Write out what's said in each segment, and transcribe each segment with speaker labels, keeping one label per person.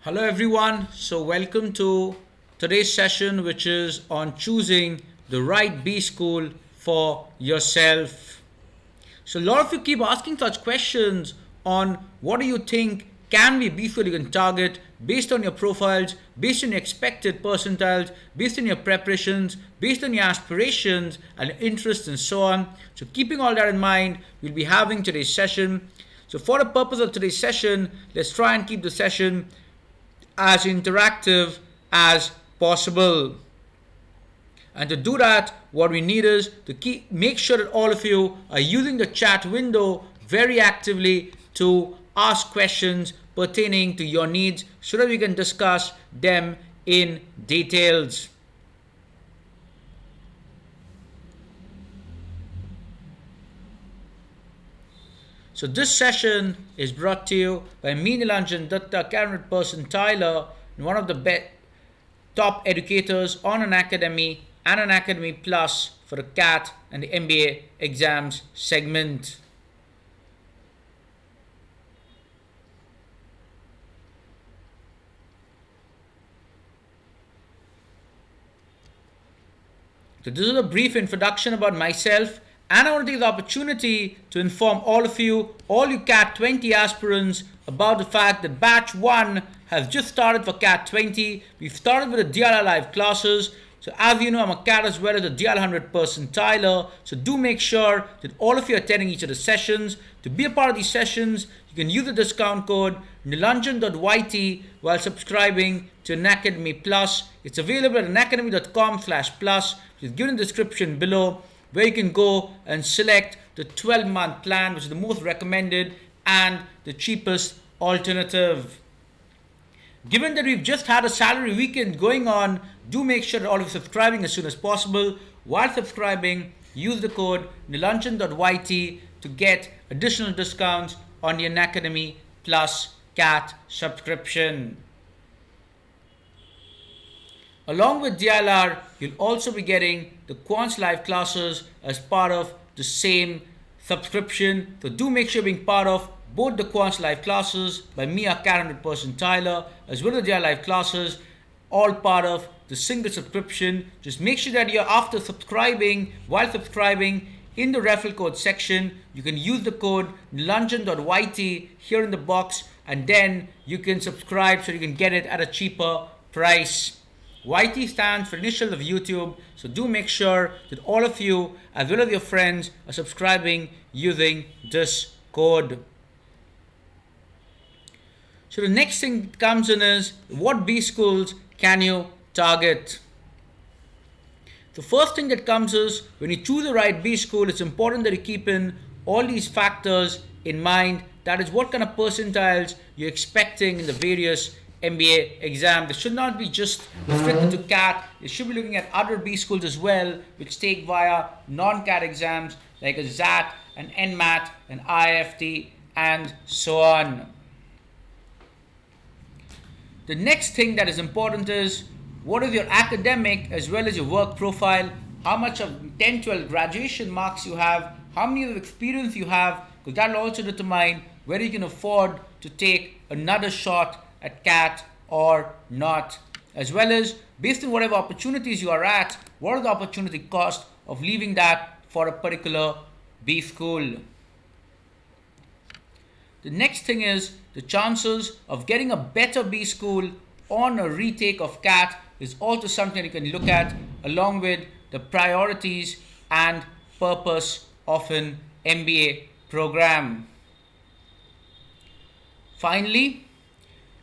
Speaker 1: Hello everyone. So welcome to today's session, which is on choosing the right B school for yourself. So a lot of you keep asking such questions on what do you think can be B school you can target based on your profiles, based on your expected percentiles, based on your preparations, based on your aspirations and interests and so on. So keeping all that in mind, we'll be having today's session. So for the purpose of today's session, let's try and keep the session as interactive as possible. And to do that, what we need is to make sure that all of you are using the chat window very actively to ask questions pertaining to your needs so that we can discuss them in details. So this session is brought to you by me, Nilanjan, Academy percentiler, and one of the top educators on Unacademy and Unacademy Plus for the CAT and the MBA exams segment. So this is a brief introduction about myself, and I want to take the opportunity to inform all of you, all you CAT 20 aspirants, about the fact that batch 1 has just started for CAT 20. We've started with the DLR live classes. So as you know, I'm a CAT as well as a DL 100 percentiler. So do make sure that all of you are attending each of the sessions. To be a part of these sessions, you can use the discount code nilanjan.yt while subscribing to Unacademy Plus. It's available at unacademy.com/plus, which is given in the description below, where you can go and select the 12-month plan, which is the most recommended and the cheapest alternative. Given that we've just had a salary weekend going on, do make sure that all of you are subscribing as soon as possible. While subscribing, use the code nilanjan.yt to get additional discounts on the Unacademy Plus CAT subscription. Along with DLR, you'll also be getting the Quants live classes as part of the same subscription. So do make sure you're being part of both the Quants live classes by me, a CAT 100 percentiler, as well as DLR live classes, all part of the single subscription. Just make sure that you're while subscribing, in the referral code section, you can use the code nilanjan.yt here in the box, and then you can subscribe so you can get it at a cheaper price. YT stands for initial of YouTube, so do make sure that all of you, as well as your friends, are subscribing using this code. So the next thing that comes in is, what B schools can you target? The first thing that comes is, when you choose the right B school, it's important that you keep in all these factors in mind. That is, what kind of percentiles you're expecting in the various MBA exams. It should not be just restricted to CAT. You should be looking at other B schools as well, which take via non-CAT exams like a XAT, an NMAT, an IFT, and so on. The next thing that is important is, what is your academic as well as your work profile, how much of 10, 12 graduation marks you have, how many years of experience you have, because that will also determine whether you can afford to take another shot at CAT or not, as well as based on whatever opportunities you are at, what are the opportunity cost of leaving that for a particular B school. The next thing is, the chances of getting a better B school on a retake of CAT is also something you can look at, along with the priorities and purpose of an MBA program. Finally,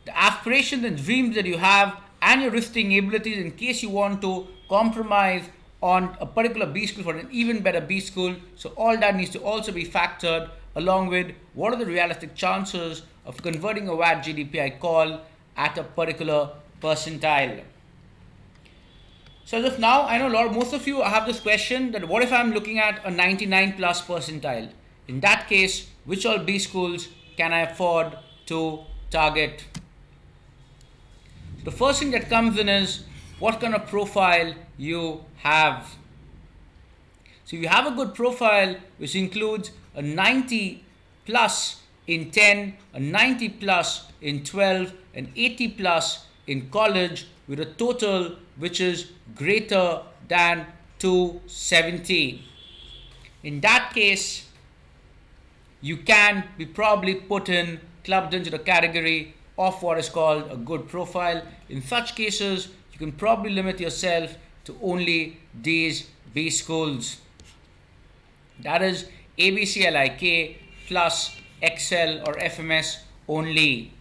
Speaker 1: the aspirations and dreams that you have and your risk-taking abilities in case you want to compromise on a particular B school for an even better B school. So all that needs to also be factored, along with what are the realistic chances of converting a VAT GDPI call at a particular percentile. So as of now, I know most of you have this question that what if I'm looking at a 99 plus percentile? In that case, which all B schools can I afford to target? The first thing that comes in is what kind of profile you have. So if you have a good profile which includes a 90 plus in 10, a 90 plus in 12, an 80 plus in college, with a total which is greater than 270. In that case, you can be probably clubbed into the category of what is called a good profile. In such cases, you can probably limit yourself to only these B schools. That is ABCLIK plus Excel or FMS only.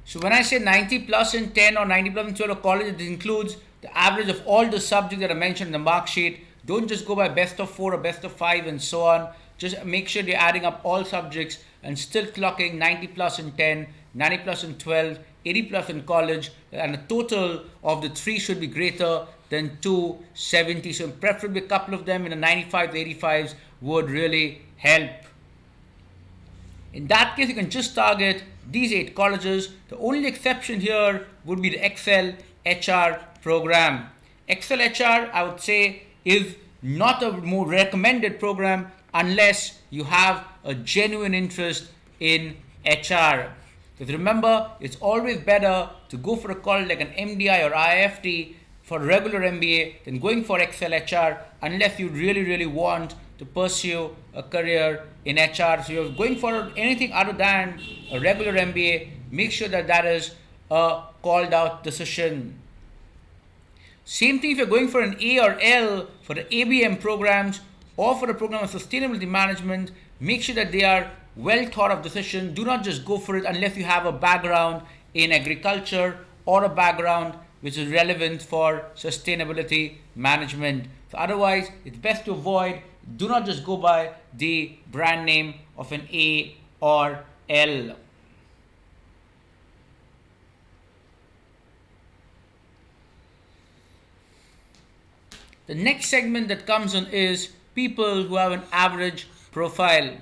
Speaker 1: So when I say 90 plus in 10 or 90 plus in 12 or college, it includes the average of all the subjects that are mentioned in the mark sheet. Don't just go by best of 4 or best of 5 and so on. Just make sure you're adding up all subjects and still clocking 90 plus in 10, 90 plus in 12, 80 plus in college, and the total of the three should be greater than 270. So preferably a couple of them in the 95 to 85s would really help. In that case, you can just target these 8 colleges. The only exception here would be the Excel HR program. Excel HR, I would say, is not a more recommended program unless you have a genuine interest in HR. Because remember, it's always better to go for a college like an MDI or IFT for a regular MBA than going for Excel HR unless you really want to pursue a career in HR. So you're going for anything other than a regular MBA, make sure that that is a called out decision. Same thing if you're going for an A or L for the ABM programs or for the program of sustainability management, make sure that they are well thought of decisions. Do not just go for it unless you have a background in agriculture or a background which is relevant for sustainability management. So otherwise, it's best to avoid. Do not just go by the brand name of an A or L. The next segment that comes on is people who have an average profile.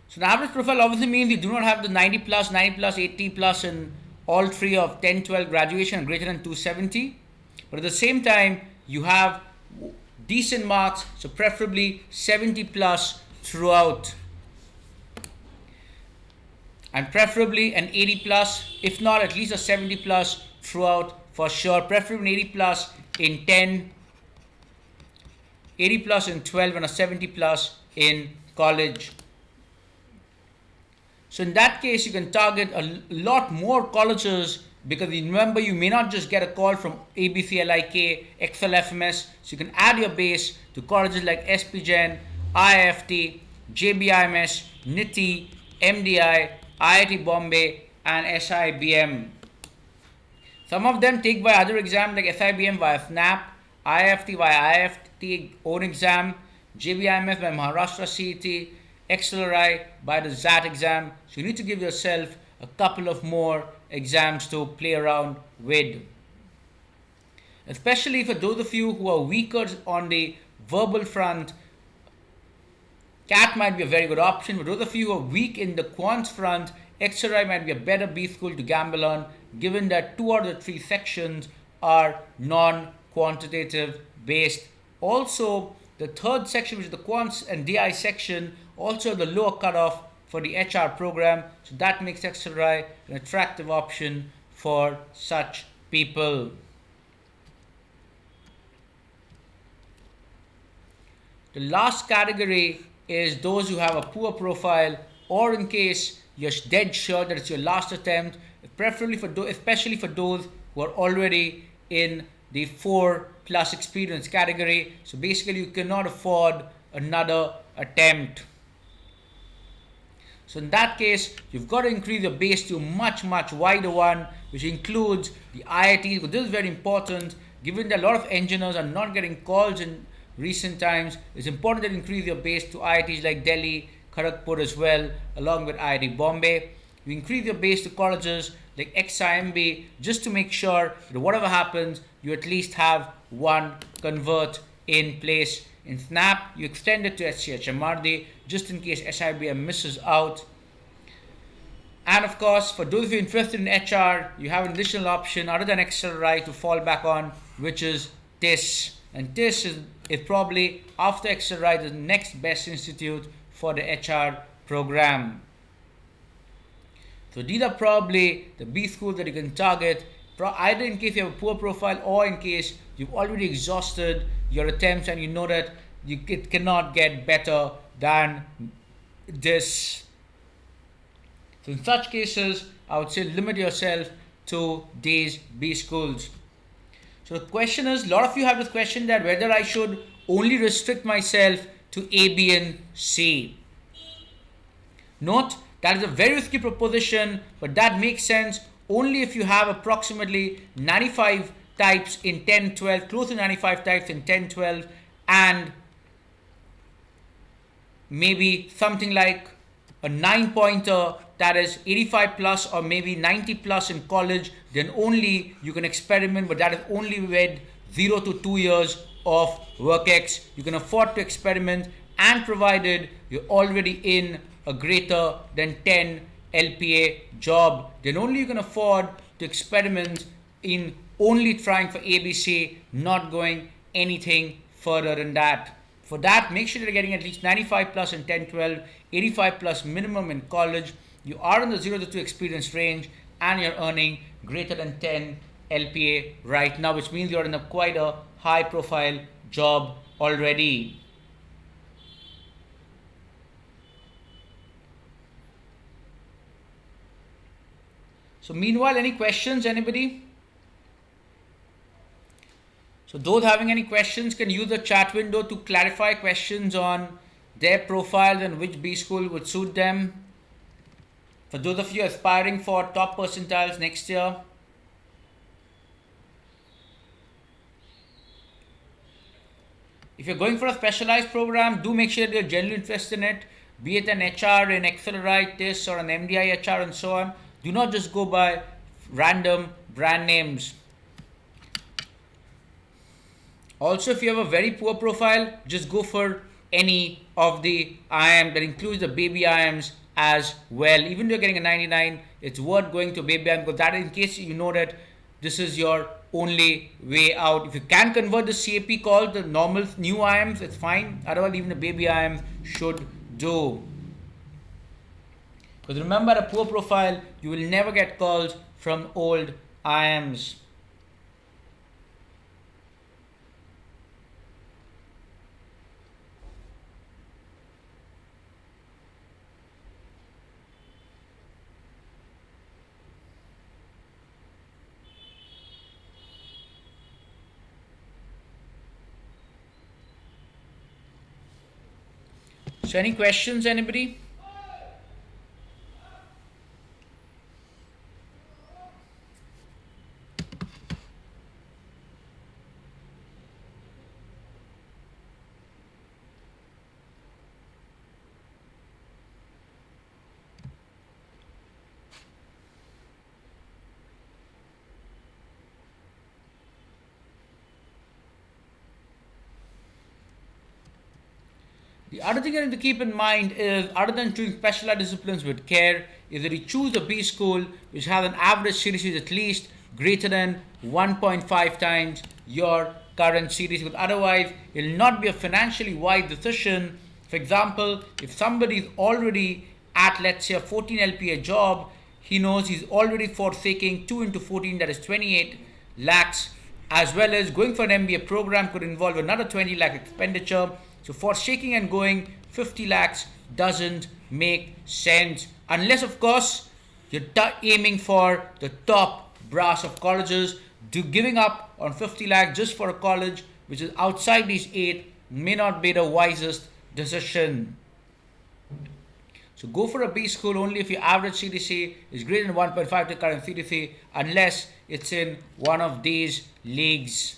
Speaker 1: So the average profile obviously means you do not have the 90 plus, 80 plus in all three of 10, 12 graduation greater than 270. But at the same time, you have decent marks, so preferably 70 plus throughout. And preferably an 80 plus, if not at least a 70 plus throughout for sure. Preferably an 80 plus in 10, 80 plus in 12 and a 70 plus in college. So in that case, you can target a lot more colleges because remember, you may not just get a call from ABCLIK, Excel FMS. So you can add your base to colleges like SPGen, IFT, JBIMS, NITI, MDI, IIT Bombay and SIBM. Some of them take by other exams like SIBM via SNAP, IFT via IFT own exam, JBIMS by Maharashtra CET, XLRI by the ZAT exam. So you need to give yourself a couple of more exams to play around with. Especially for those of you who are weaker on the verbal front, CAT might be a very good option. For those of you who are weak in the quants front, XLRI might be a better B school to gamble on, given that 2 out of the 3 sections are non-quantitative based. Also, the third section, which is the quants and DI section, also the lower cutoff for the HR program. So that makes XLRI an attractive option for such people. The last category is those who have a poor profile, or in case you're dead sure that it's your last attempt, preferably especially for those who are already in the 4+ experience category. So basically, you cannot afford another attempt. So in that case, you've got to increase your base to a much wider one, which includes the IITs. But this is very important, given that a lot of engineers are not getting calls in recent times. It's important that you increase your base to IITs like Delhi, Kharagpur as well, along with IIT Bombay. You increase your base to colleges like XIMB just to make sure that whatever happens, you at least have one convert in place. In SNAP, you extend it to SCHMRD just in case SIBM misses out. And of course, for those of you interested in HR, you have an additional option other than XLRI to fall back on, which is TIS. And TIS is probably, after XLRI, the next best institute for the HR program. So these are probably the B schools that you can target, either in case you have a poor profile or in case you've already exhausted your attempts and you know that it cannot get better than this. So in such cases, I would say limit yourself to these B schools. So the question is, a lot of you have this question that whether I should only restrict myself to A, B and C. Note, that is a very risky proposition, but that makes sense only if you have approximately 95 types in 10-12, close to 95 types in 10-12, and maybe something like a 9-pointer that is 85 plus or maybe 90 plus in college, then only you can experiment, but that is only with 0 to 2 years of work-ex. You can afford to experiment, and provided you're already in a greater than 10 LPA job, then only you can afford to experiment in only trying for ABC, not going anything further than that. For that, make sure you're getting at least 95 plus in 10-12, 85 plus minimum in college. You are in the 0 to 2 experience range, and you're earning greater than 10 LPA right now, which means you're in quite a high profile job already. So meanwhile, any questions, anybody? So those having any questions can use the chat window to clarify questions on their profiles and which B school would suit them. For those of you aspiring for top percentiles next year. If you're going for a specialized program, do make sure that you're genuinely interested in it, be it an HR, an Accelerate this or an MDI HR and so on. Do not just go by random brand names. Also, if you have a very poor profile, just go for any of the IIM that includes the baby IIMs as well. Even if you're getting a 99, it's worth going to baby IIM, because that in case you know that this is your only way out. If you can convert the CAP call, the normal new IIMs, it's fine. Otherwise, even the baby IIM should do. Because remember, a poor profile, you will never get calls from old IIMs. So any questions, anybody? The other thing you need to keep in mind is, other than choosing specialized disciplines with care, is that you choose a B school which has an average CDC at least greater than 1.5 times your current CDC, because otherwise it will not be a financially wise decision. For example, if somebody is already at, let's say, a 14 LPA job, he knows he's already forsaking 2 into 14, that is 28 lakhs, as well as going for an MBA program could involve another 20 lakh expenditure. So forsaking and going 50 lakhs doesn't make sense, unless of course you're aiming for the top brass of colleges. Giving up on 50 lakhs just for a college which is outside these 8 may not be the wisest decision. So go for a B school only if your average CDC is greater than 1.5 to current CDC, unless it's in one of these leagues.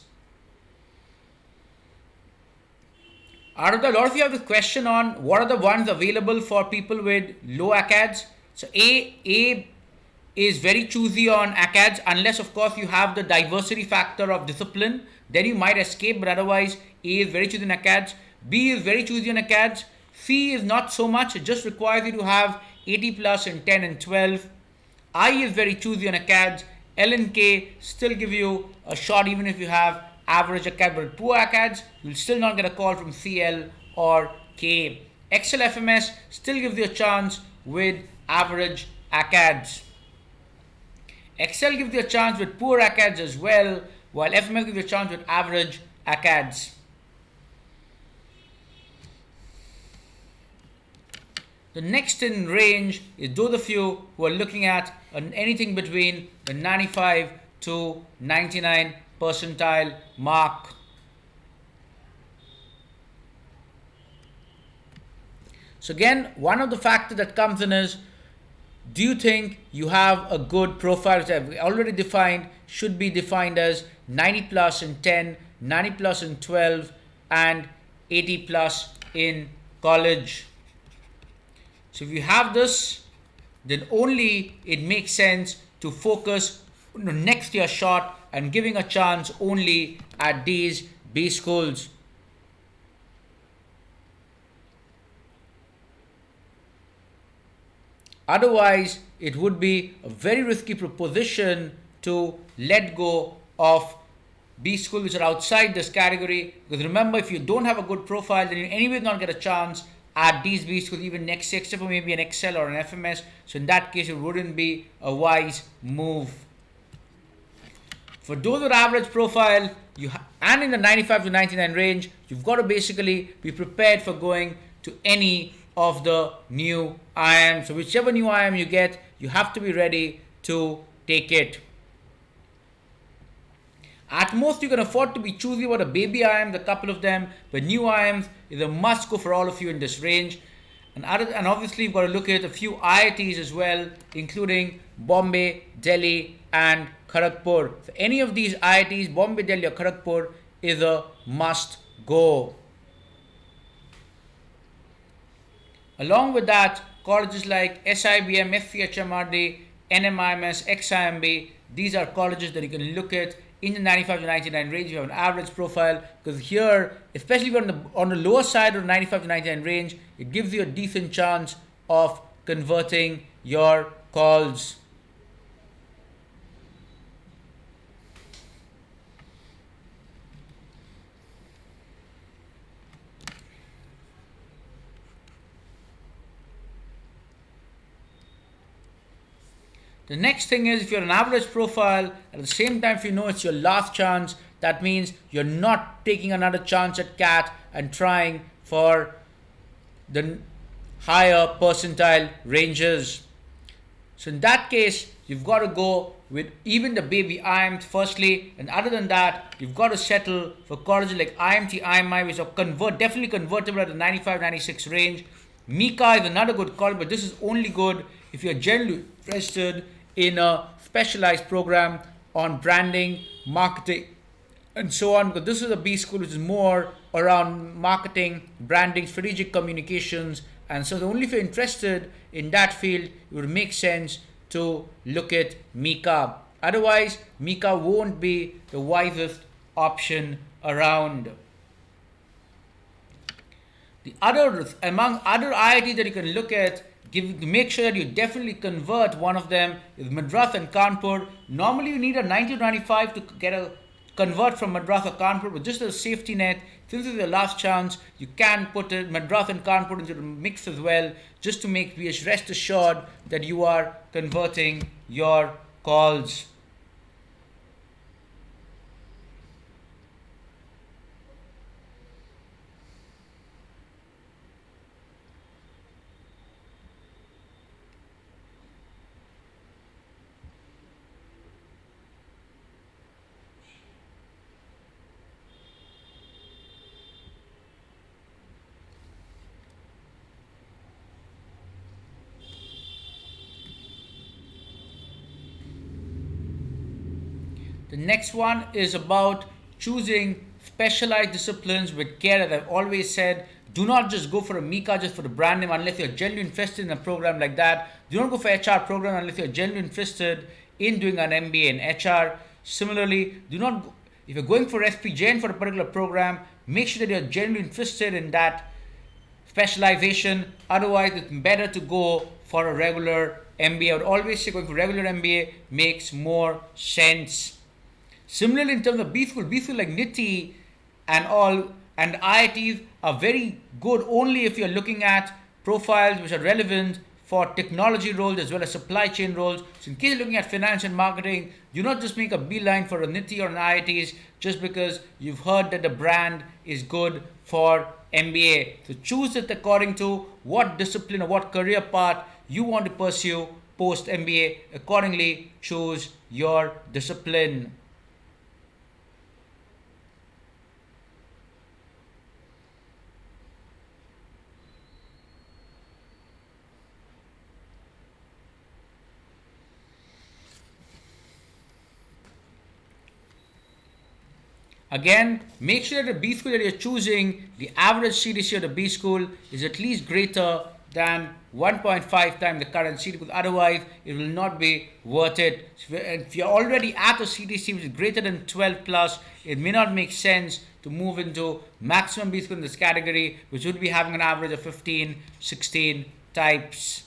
Speaker 1: A lot of you have this question on what are the ones available for people with low ACADS. So A is very choosy on ACADS, unless of course you have the diversity factor of discipline, then you might escape, but otherwise A is very choosy on ACADS. B is very choosy on ACADS. C is not so much, it just requires you to have 80 plus in 10 and 12. I is very choosy on ACADS. L and K still give you a shot even if you have average ACAD, but poor ACADS, you'll still not get a call from CL or K. Excel FMS still gives you a chance with average ACADS. Excel gives you a chance with poor ACADS as well, while FMS gives you a chance with average ACADS. The next in range is those of you who are looking at anything between the 95 to 99 percentile mark. So again, one of the factors that comes in is, do you think you have a good profile, which I've already defined, should be defined as 90 plus in 10, 90 plus in 12, and 80 plus in college. So if you have this, then only it makes sense to focus on the next year shot and giving a chance only at these B schools. Otherwise, it would be a very risky proposition to let go of B schools which are outside this category. Because remember, if you don't have a good profile, then you anyway not get a chance at these B schools even next year, except for maybe an Excel or an FMS. So in that case, it wouldn't be a wise move. For those with average profile, and in the 95 to 99 range, you've got to basically be prepared for going to any of the new IIMs. So whichever new IIM you get, you have to be ready to take it. At most, you can afford to be choosy about a baby IIM, a couple of them, but new IIMs is a must go for all of you in this range. And obviously, you've got to look at a few IITs as well, including Bombay, Delhi, and Kharagpur. So any of these IITs, Bombay, Delhi, or Kharagpur, is a must go. Along with that, colleges like SIBM, FCHMRD, NMIMS, XIMB, these are colleges that you can look at in the 95 to 99 range. You have an average profile, because here, especially if you're on the lower side of the 95 to 99 range, it gives you a decent chance of converting your calls. The next thing is, if you're an average profile, at the same time, if you know it's your last chance, that means you're not taking another chance at CAT and trying for the higher percentile ranges. So in that case, you've got to go with even the baby IIMs firstly, and other than that, you've got to settle for colleges like IMT, IMI, which are definitely convertible at the 95-96 range. Mika is another good college, but this is only good if you're generally interested in a specialized program on branding, marketing, and so on, because this is a B school which is more around marketing, branding, strategic communications, and so only if you're interested in that field, it would make sense to look at Mika. Otherwise, Mika won't be the wisest option around. Among other IITs that you can look at, make sure that you definitely convert one of them is Madras and Kanpur. Normally you need a 90 to 95 to convert from Madras or Kanpur, but just as a safety net, since it's your last chance, you can put Madras and Kanpur into the mix as well, just to be rest assured that you are converting your calls. The next one is about choosing specialized disciplines with care. As I've always said, do not just go for a Mika just for the brand name unless you're genuinely interested in a program like that. Do not go for HR program unless you're genuinely interested in doing an MBA in HR. Similarly, if you're going for SPJN for a particular program, make sure that you're genuinely interested in that specialization. Otherwise, it's better to go for a regular MBA. I would always say going for regular MBA makes more sense. Similarly, in terms of B school like NITI and all, and IITs are very good only if you're looking at profiles which are relevant for technology roles as well as supply chain roles. So in case you're looking at finance and marketing, do not just make a beeline for a NITI or an IITs just because you've heard that the brand is good for MBA. So choose it according to what discipline or what career path you want to pursue post MBA. Accordingly, choose your discipline. Again, make sure that the B school that you're choosing, the average CDC of the B school is at least greater than 1.5 times the current CDC, because otherwise it will not be worth it. If you're already at a CDC which is greater than 12 plus, it may not make sense to move into maximum B school in this category, which would be having an average of 15, 16 types.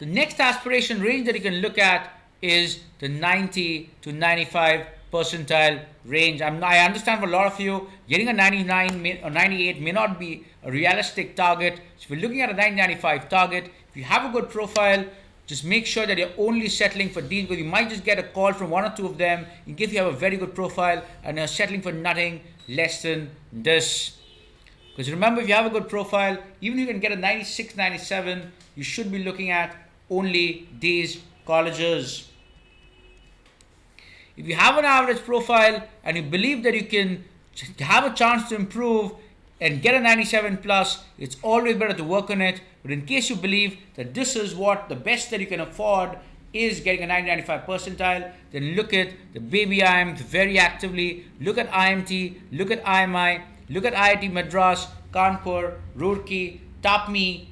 Speaker 1: The next aspiration range that you can look at is the 90 to 95 percentile range. I understand for a lot of you, getting a 99 or 98 may not be a realistic target. So if you're looking at a 90-95 target, if you have a good profile, just make sure that you're only settling for these, because you might just get a call from one or two of them in case you have a very good profile and you're settling for nothing less than this. Because remember, if you have a good profile, even if you can get a 96, 97, you should be looking at only these colleges. If you have an average profile and you believe that you can have a chance to improve and get a 97 plus, it's always better to work on it. But in case you believe that this is what the best that you can afford is getting a 90-95 percentile, then look at the baby IIMs very actively. Look at IMT, look at IMI, look at IIT Madras, Kanpur, Roorkee, TAPMI,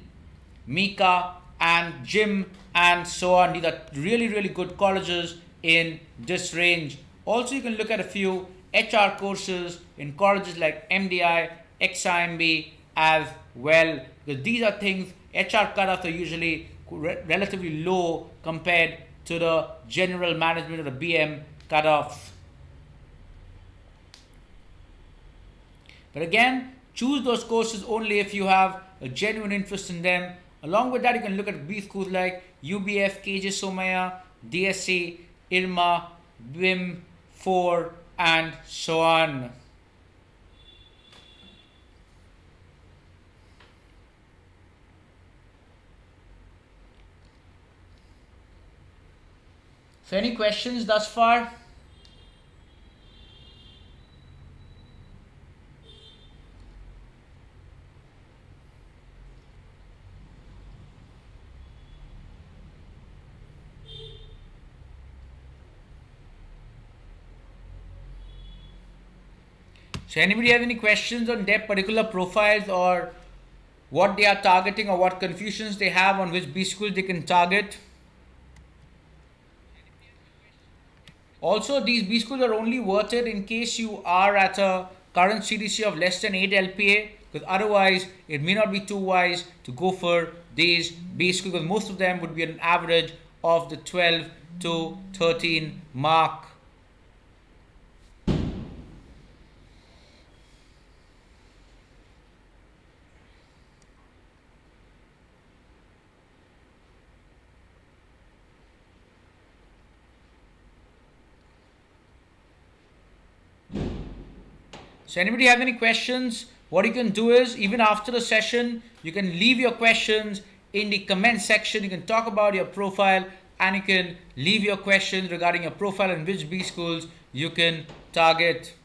Speaker 1: Mika, and JIM, and so on. These are really good colleges in this range. Also, you can look at a few HR courses in colleges like MDI, XIMB as well, because these are things, HR cutoffs are usually relatively low compared to the general management or the BM cutoffs. But again, choose those courses only if you have a genuine interest in them. Along with that, you can look at B schools like UBF, KJ Somaya, DSC, IRMA, BIM 4, and so on. So any questions thus far? So anybody have any questions on their particular profiles or what they are targeting or what confusions they have on which B schools they can target? Also, these B schools are only worth it in case you are at a current CDC of less than 8 LPA, because otherwise it may not be too wise to go for these B schools, because most of them would be an average of the 12 to 13 mark. So anybody have any questions? What you can do is, even after the session, you can leave your questions in the comment section. You can talk about your profile and you can leave your questions regarding your profile and which B schools you can target.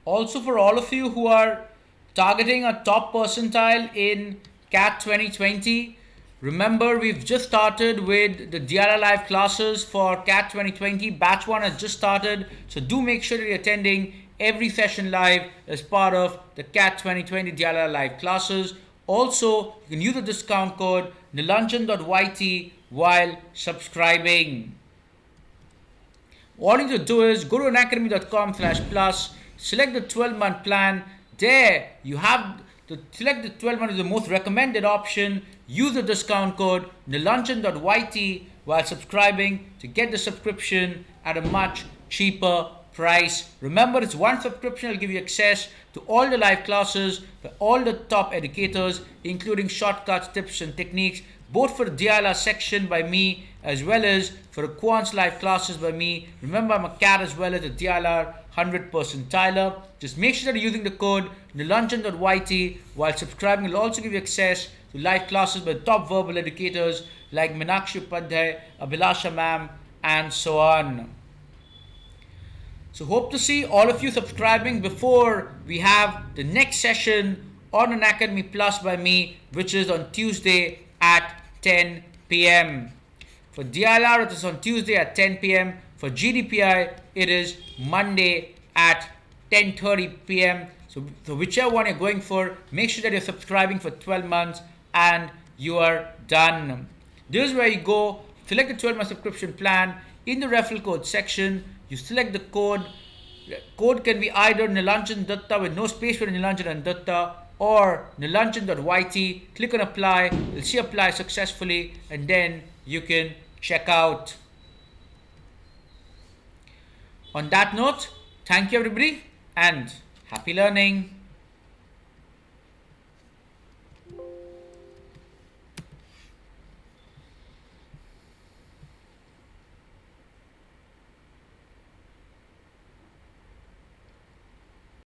Speaker 1: Also, for all of you who are targeting a top percentile in CAT 2020, remember we've just started with the DRI Live classes for CAT 2020. Batch 1 has just started, so do make sure that you're attending every session live as part of the CAT 2020 DLR live classes. Also, you can use the discount code nilanjan.yt while subscribing. All you need to do is go to unacademy.com/plus, select the 12-month plan. There you have to select the 12 month is the most recommended option. Use the discount code nilanjan.yt while subscribing to get the subscription at a much cheaper price. Remember, it's one subscription will give you access to all the live classes by all the top educators, including shortcuts, tips and techniques, both for the DLR section by me as well as for the quants live classes by me. Remember, I'm a CAT as well as a DLR 100 percentiler. Just make sure that you're using the code nilanjan.yt while subscribing. It'll also give you access to live classes by top verbal educators like Meenakshi Upadhyay, Abhilasha ma'am, and so on. So hope to see all of you subscribing before we have the next session on Unacademy Plus by me, which is on Tuesday at 10 p.m. For DLR, it is on Tuesday at 10 p.m. For GDPI, it is Monday at 10:30 p.m. So whichever one you're going for, make sure that you're subscribing for 12 months and you are done. This is where you go, select the 12-month subscription plan. In the referral code section, you select the code. Code can be either Nilanjan Dutta with no space for Nilanjan and Dutta, or nilanjan.yt. Click on apply. You'll see apply successfully, and then you can check out. On that note, thank you everybody and happy learning.